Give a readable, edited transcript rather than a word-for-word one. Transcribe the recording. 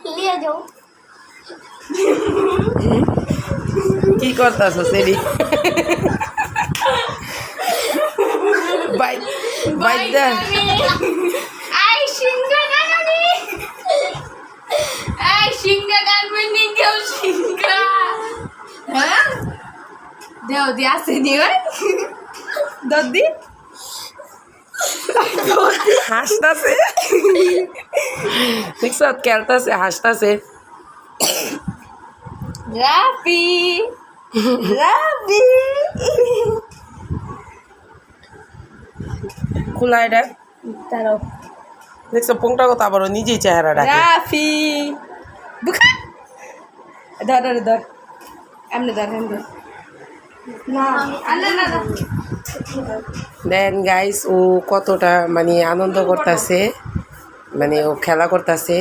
লিয়ে যাও কি করতেছ সেরি বাই বাই দা আই সিংহা গানি আই সিংহা গানবে নি কেউ সিংহা হ্যাঁ দেও দি আসে নি ওই দদি হাসতাছে দেখছ খেলতাছে হাসতাছে রাফি রাফি খোলা এটা দাঁড়াও দেখছো পোংটা কথা আবারও নিজেই চেহারা রাখে রাফি বুখা ধর ধর ধর এমনি ধর এমনি ধর না আল্লাহ না দেন গাইস ও কতটা মানে আনন্দ করতেছে মানে ও খেলা করতেছে